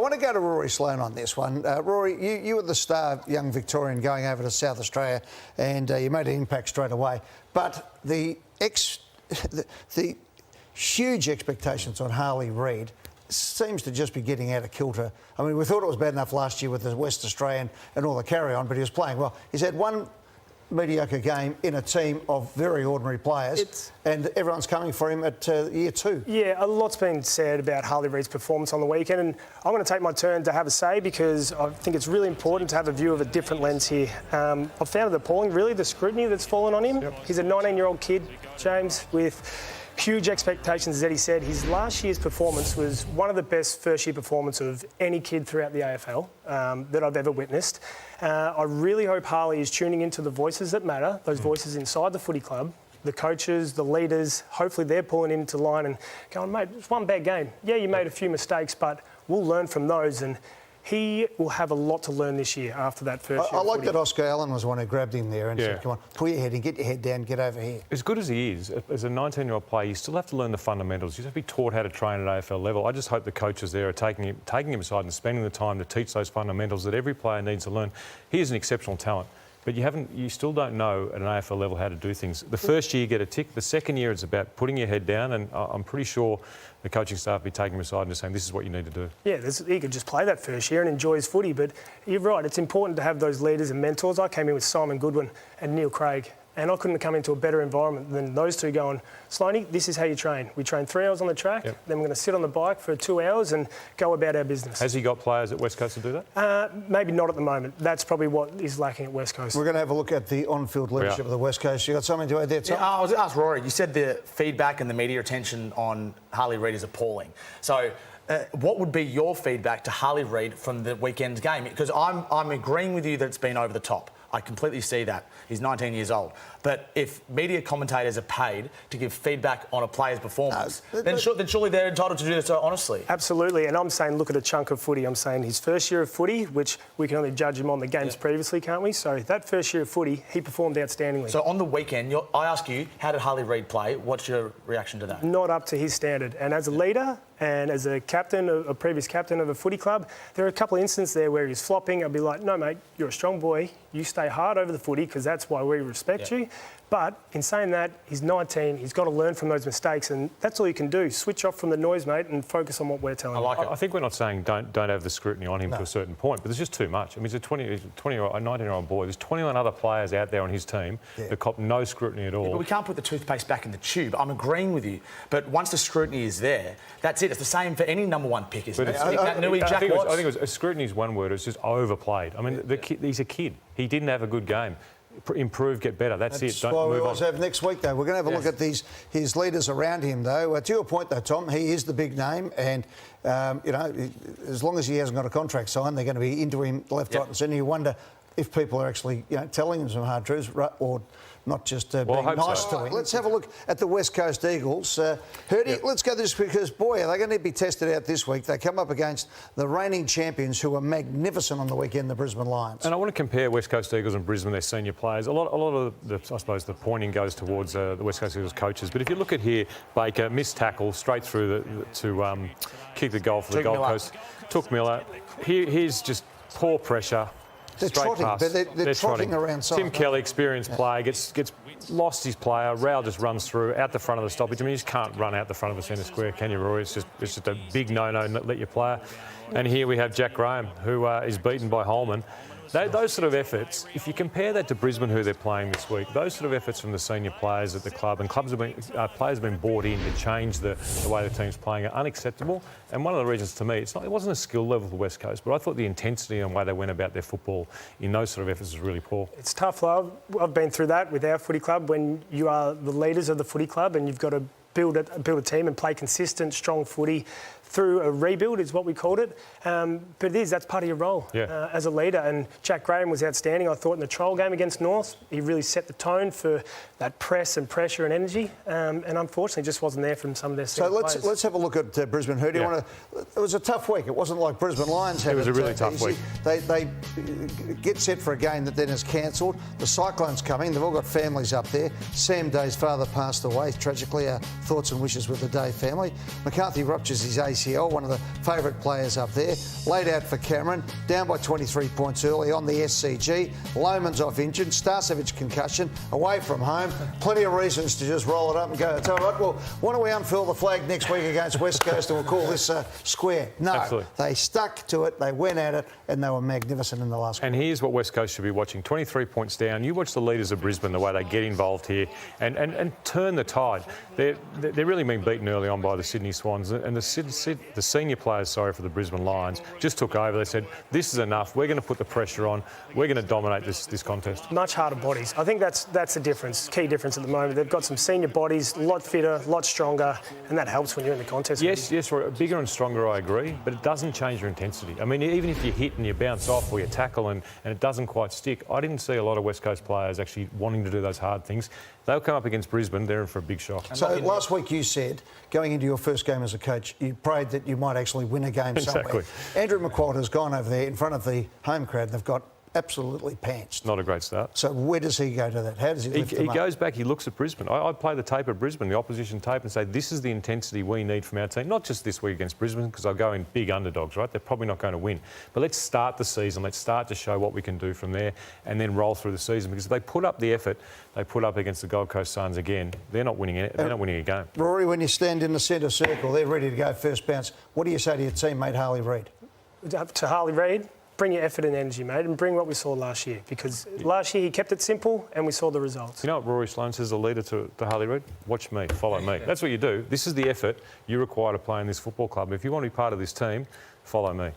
want to go to Rory Sloane on this one. Rory, you were the star young Victorian going over to South Australia, and you made an impact straight away. But the huge expectations on Harley Reid seems to just be getting out of kilter. I mean, we thought it was bad enough last year with the West Australian and all the carry-on, but he was playing well. He's had one mediocre game in a team of very ordinary players, and everyone's coming for him at year 2. Yeah, a lot's been said about Harley Reid's performance on the weekend, and I'm going to take my turn to have a say because I think it's really important to have a view of a different lens here. I've found it appalling, really, the scrutiny that's fallen on him. Yep. He's a 19-year-old kid, James, with huge expectations, as Eddie said. His last year's performance was one of the best first-year performances of any kid throughout the AFL that I've ever witnessed. I really hope Harley is tuning into the voices that matter, those voices inside the footy club, the coaches, the leaders. Hopefully they're pulling into line and going, mate, it's one bad game. Yeah, you made a few mistakes, but we'll learn from those. And he will have a lot to learn this year after that first year. I like that Oscar Allen was the one who grabbed him there and said, come on, pull your head in, get your head down, get over here. As good as he is, as a 19-year-old player, you still have to learn the fundamentals. You have to be taught how to train at AFL level. I just hope the coaches there are taking him aside and spending the time to teach those fundamentals that every player needs to learn. He is an exceptional talent, but you still don't know at an AFL level how to do things. The first year you get a tick. The second year it's about putting your head down, and I'm pretty sure the coaching staff will be taking him aside and just saying, this is what you need to do. Yeah, he could just play that first year and enjoy his footy, but you're right, it's important to have those leaders and mentors. I came in with Simon Goodwin and Neil Craig, and I couldn't have come into a better environment than those two going, Sloaney, this is how you train. We train 3 hours on the track, then we're going to sit on the bike for 2 hours and go about our business. Has he got players at West Coast to do that? Maybe not at the moment. That's probably what is lacking at West Coast. We're going to have a look at the on-field leadership of the West Coast. You got something to add there, Tom? Yeah, I was going to ask Rory, you said the feedback and the media attention on Harley Reid is appalling. So what would be your feedback to Harley Reid from the weekend's game? Because I'm agreeing with you that it's been over the top. I completely see that. He's 19 years old. But if media commentators are paid to give feedback on a player's performance, then surely they're entitled to do so honestly. Absolutely. And I'm saying look at a chunk of footy. I'm saying his first year of footy, which we can only judge him on the games previously, can't we? So that first year of footy, he performed outstandingly. So on the weekend, I ask you, how did Harley Reid play? What's your reaction to that? Not up to his standard. And as a leader and as a captain, a previous captain of a footy club, there are a couple of instances there where he's flopping. I'd be like, no, mate, you're a strong boy. You stay hard over the footy because that's why we respect you. But in saying that, he's 19. He's got to learn from those mistakes, and that's all you can do. Switch off from the noise, mate, and focus on what we're telling you. I think we're not saying don't have the scrutiny on him to a certain point, but there's just too much. I mean, he's a 19-year-old boy. There's 21 other players out there on his team that cop no scrutiny at all. Yeah, but we can't put the toothpaste back in the tube. I'm agreeing with you. But once the scrutiny is there, that's it. It's the same for any number one pick, isn't it? I think scrutiny is one word. It's just overplayed. I mean, he's a kid. He didn't have a good game. Improve, get better. That's it. Don't move on. Have next week, though. We're going to have a look at his leaders around him, though. To your point, though, Tom, he is the big name, and as long as he hasn't got a contract signed, they're going to be into him left, right, and centre. You wonder if people are actually, telling him some hard truths, or not just being nice to him. Let's have a look at the West Coast Eagles. Hurdy, let's go this because, boy, are they going to be tested out this week. They come up against the reigning champions who were magnificent on the weekend, the Brisbane Lions. And I want to compare West Coast Eagles and Brisbane, their senior players. A lot of I suppose, the pointing goes towards the West Coast Eagles coaches. But if you look at here, Baker, missed tackle straight through to kick the goal for the Gold Coast. Took Miller. Here's just poor pressure. They're trotting, but they're trotting around side. Tim Kelly, experienced player, gets lost his player. Rao just runs through out the front of the stoppage. I mean, you just can't run out the front of the centre square, can you, Rory? It's just a big no-no, let your player. And here we have Jack Graham, who is beaten by Holman. Those sort of efforts, if you compare that to Brisbane, who they're playing this week, those sort of efforts from the senior players at the club, and players have been brought in to change the way the team's playing, are unacceptable. And one of the reasons, to me, it wasn't a skill level for West Coast, but I thought the intensity and the way they went about their football in those sort of efforts was really poor. It's tough, love. I've been through that with our footy club when you are the leaders of the footy club and you've got to build a team and play consistent, strong footy through a rebuild is what we called it. But that's part of your role as a leader. And Jack Graham was outstanding, I thought, in the trial game against North. He really set the tone for that press and pressure and energy. And unfortunately, just wasn't there from some of their players. Let's have a look at Brisbane. Who do you want to... It was a tough week. It wasn't like Brisbane Lions had. It was a really tough week. They get set for a game that then is cancelled. The Cyclones coming. They've all got families up there. Sam Day's father passed away. Tragically, our thoughts and wishes with the Day family. McCarthy ruptures his ACL ACL, one of the favourite players up there. Laid out for Cameron, down by 23 points early on the SCG. Loman's off injured, Starcevic concussion, away from home. Plenty of reasons to just roll it up and go, it's all right, well, why don't we unfurl the flag next week against West Coast and we'll call this square? No, Absolutely. They stuck to it, they went at it, and they were magnificent in the last And here's what West Coast should be watching. 23 points down. You watch the leaders of Brisbane, the way they get involved here and turn the tide. They're really been beaten early on by the Sydney Swans, and the senior players, for the Brisbane Lions, just took over. They said, this is enough. We're going to put the pressure on. We're going to dominate this contest. Much harder bodies. I think that's the difference, key difference at the moment. They've got some senior bodies, a lot fitter, a lot stronger, and that helps when you're in the contest. Yes, bigger and stronger, I agree, but it doesn't change your intensity. I mean, even if you hit and you bounce off or you tackle and it doesn't quite stick, I didn't see a lot of West Coast players actually wanting to do those hard things. They'll come up against Brisbane, they're in for a big shock. So last week you said, going into your first game as a coach, you prayed that you might actually win a game somewhere. Exactly. Andrew McQualter has gone over there in front of the home crowd and they've got absolutely pantsed. Not a great start. So where does he go to that? How does he lift them He up? goes back, he looks at Brisbane. I play the tape of Brisbane, the opposition tape, and say, this is the intensity we need from our team. Not just this week against Brisbane, because they'll go in big underdogs, right? They're probably not going to win. But let's start the season. Let's start to show what we can do from there and then roll through the season. Because if they put up the effort they put up against the Gold Coast Suns again, they're not winning it. They're not winning a game. Rory, when you stand in the centre circle, they're ready to go first bounce. What do you say to your teammate, Harley Reid? To Harley Reid, bring your effort and energy, mate, and bring what we saw last year. Because last year he kept it simple and we saw the results. You know what Rory Sloane says, the leader to Harley Reid? Watch me, follow me. That's what you do. This is the effort you require to play in this football club. If you want to be part of this team, follow me.